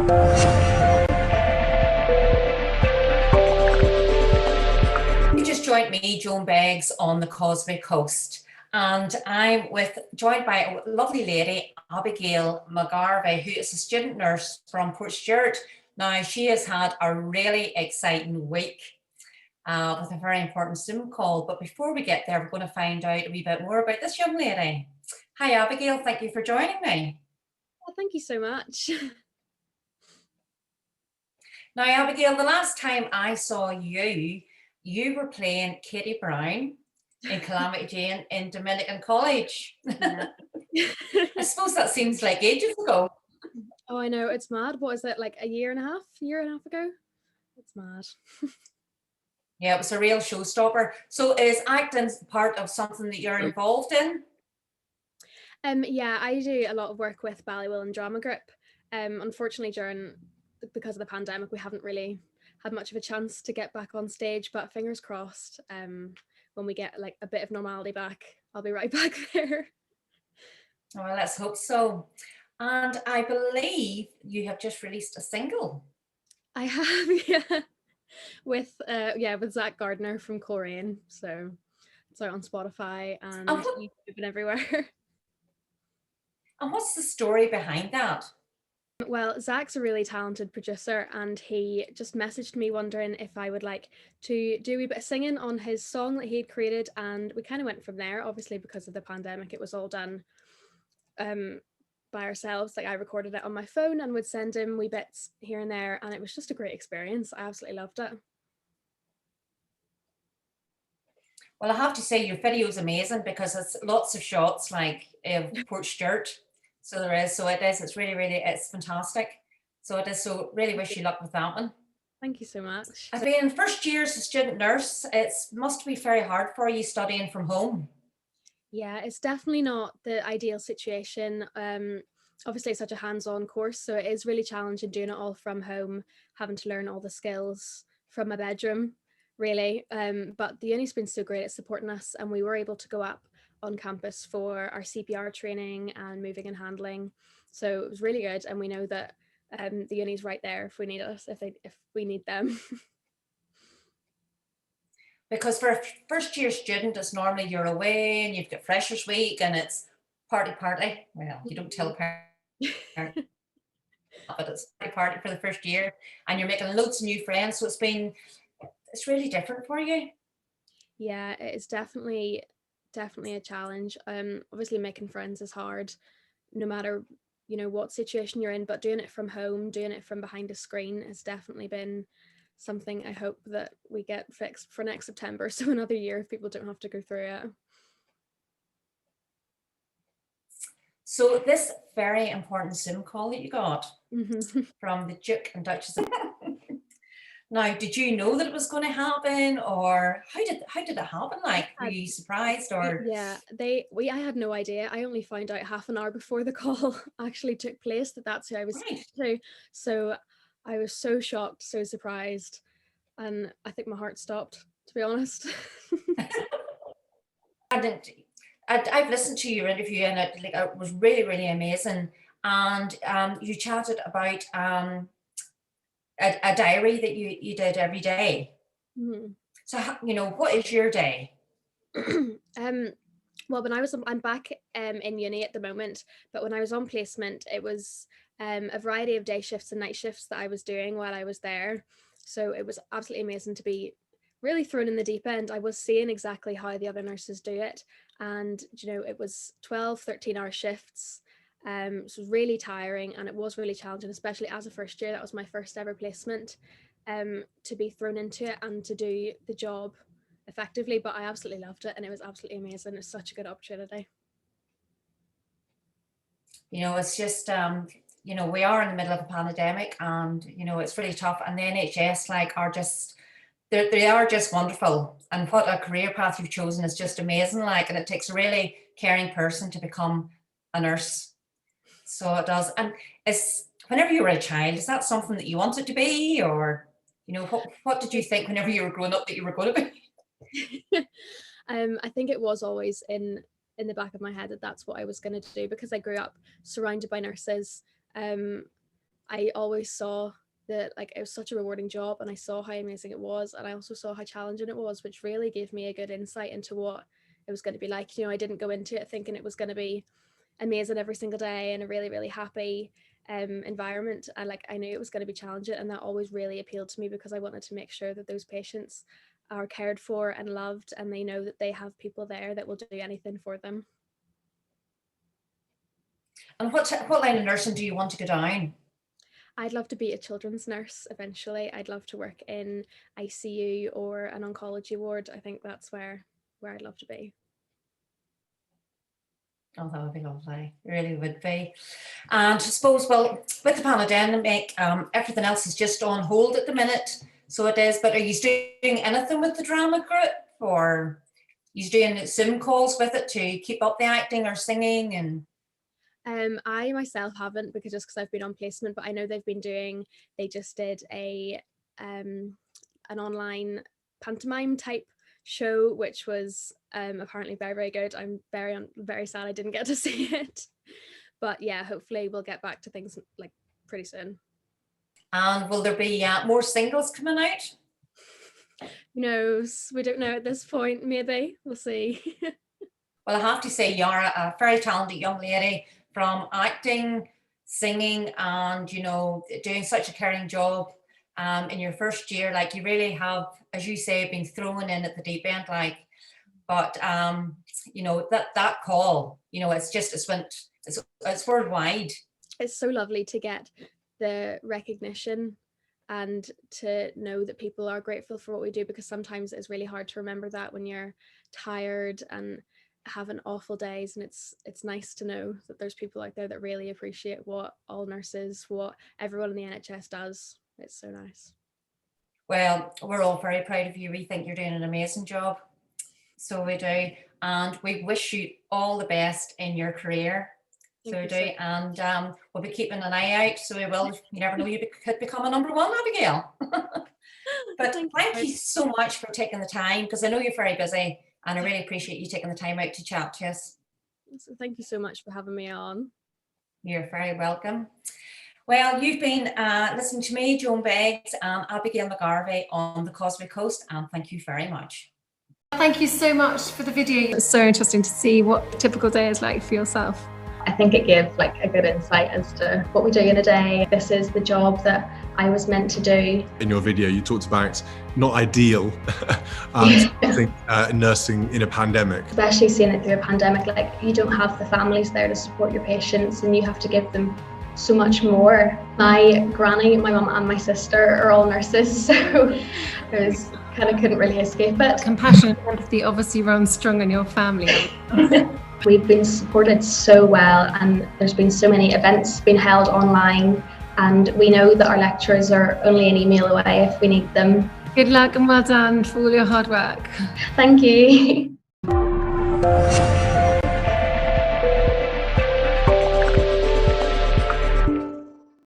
You just joined me, Joan Beggs, on the Causeway Coast, and I'm joined by a lovely lady, Abigail McGarvey, who is a student nurse from Portstewart. Now, she has had a really exciting week with a very important Zoom call. But before we get there, we're going to find out a wee bit more about this young lady. Hi, Abigail. Thank you for joining me. Well, thank you so much. Now, Abigail, the last time I saw you, you were playing Katie Brown in Calamity Jane in Dominican College. Yeah. I suppose that seems like ages ago. Oh, I know, it's mad. What is it, like a year and a half ago? It's mad. Yeah, it was a real showstopper. So is acting part of something that you're involved in? Yeah, I do a lot of work with Ballywell and Drama Group. Unfortunately, because of the pandemic, we haven't really had much of a chance to get back on stage, but fingers crossed, when we get like a bit of normality back, I'll be right back there. Oh, well, let's hope so. And I believe you have just released a single. I have, yeah, with Zach Gardner from Coleraine. So it's out on Spotify and YouTube and everywhere. And what's the story behind that? Well, Zach's a really talented producer, and he just messaged me wondering if I would like to do a wee bit of singing on his song that he had created, and we kind of went from there. Obviously, because of the pandemic, it was all done by ourselves. Like, I recorded it on my phone and would send him wee bits here and there, and it was just a great experience. I absolutely loved it. Well, I have to say your video is amazing because it's lots of shots like of Portstewart. So there is. So it is. It's really, really, it's fantastic. So it is. So really wish you luck with that one. Thank you so much. I mean, first year as a student nurse, it must be very hard for you studying from home. Yeah, it's definitely not the ideal situation. Obviously, it's such a hands-on course, so it is really challenging doing it all from home, having to learn all the skills from my bedroom, really. But the uni's been so great at supporting us, and we were able to go up on campus for our CPR training and moving and handling. So it was really good, and we know that the uni's right there if we need us, if we need them. Because for a first year student, it's normally you're away and you've got freshers week and it's party. Well, you don't tell parents, but it's party for the first year, and you're making loads of new friends. So it's really different for you. Yeah, it is definitely a challenge. Obviously making friends is hard, no matter what situation you're in, but doing it from home, doing it from behind a screen has definitely been something I hope that we get fixed for next September, so another year if people don't have to go through it. So this very important Zoom call that you got from the Duke and Duchess. Now, did you know that it was going to happen, or how did it happen? Like, were you surprised, or? Yeah, I had no idea. I only found out half an hour before the call actually took place that that's who I was speaking to. So I was so shocked, so surprised, and I think my heart stopped, to be honest. And I've listened to your interview, and it was really, really amazing. And you chatted about a diary that you did every day. So what is your day? Well, I'm back in uni at the moment, but when I was on placement, it was a variety of day shifts and night shifts that I was doing while I was there. So it was absolutely amazing to be really thrown in the deep end. I was seeing exactly how the other nurses do it, and it was 12-13 hour shifts. So it was really tiring, and it was really challenging, especially as a first year. That was my first ever placement, to be thrown into it and to do the job effectively. But I absolutely loved it, and it was absolutely amazing. It's such a good opportunity. It's just we are in the middle of a pandemic, and it's really tough. And the NHS are just they are just wonderful, and what a career path you've chosen is just amazing. And it takes a really caring person to become a nurse. So it does. And whenever you were a child, is that something that you wanted to be, or what did you think whenever you were growing up that you were going to be? I think it was always in the back of my head that that's what I was going to do, because I grew up surrounded by nurses. I I always saw that like it was such a rewarding job, and I saw how amazing it was, and I also saw how challenging it was, which really gave me a good insight into what it was going to be like. You know, I didn't go into it thinking it was going to be amazing every single day and a really, really happy environment. And like I knew it was going to be challenging, and that always really appealed to me, because I wanted to make sure that those patients are cared for and loved, and they know that they have people there that will do anything for them. And what line of nursing do you want to go down? I'd love to be a children's nurse eventually. I'd love to work in ICU or an oncology ward. I think that's where I'd love to be. Oh, that would be lovely. It really would be. And I suppose, well, with the pandemic, everything else is just on hold at the minute. So it is. But are you doing anything with the drama group, or are you doing Zoom calls with it to keep up the acting or singing? And I myself haven't, because I've been on placement, but I know they just did an online pantomime type show, which was apparently very, very good. I'm very sad I didn't get to see it, but yeah, hopefully we'll get back to things like pretty soon. And will there be more singles coming out? Who knows? We don't know at this point. Maybe we'll see. Well, I have to say, you're a very talented young lady, from acting, singing, and doing such a caring job in your first year. Like, you really have, as you say, been thrown in at the deep end. Like, but that call, it's worldwide. It's so lovely to get the recognition and to know that people are grateful for what we do, because sometimes it's really hard to remember that when you're tired and having awful days, and it's nice to know that there's people out there that really appreciate what all nurses, what everyone in the NHS does. It's so nice. Well, we're all very proud of you. We think you're doing an amazing job. So we do. And we wish you all the best in your career. So we do. And we'll be keeping an eye out. So we will. You never know, you could become a number one, Abigail. But thank you so much for taking the time, because I know you're very busy, and I really appreciate you taking the time out to chat to us. So thank you so much for having me on. You're very welcome. Well, you've been listening to me, Joan Beggs, and Abigail McGarvey on the Causeway Coast, and thank you very much. Thank you so much for the video. It's so interesting to see what a typical day is like for yourself. I think it gives like a good insight as to what we do in a day. This is the job that I was meant to do. In your video, you talked about not ideal nursing in a pandemic. Especially seeing it through a pandemic, like you don't have the families there to support your patients, and you have to give them so much more. My granny, my mum and my sister are all nurses, so it was couldn't really escape it. Compassion and empathy obviously runs strong in your family. We've been supported so well, and there's been so many events being held online, and we know that our lecturers are only an email away if we need them. Good luck and well done for all your hard work. Thank you.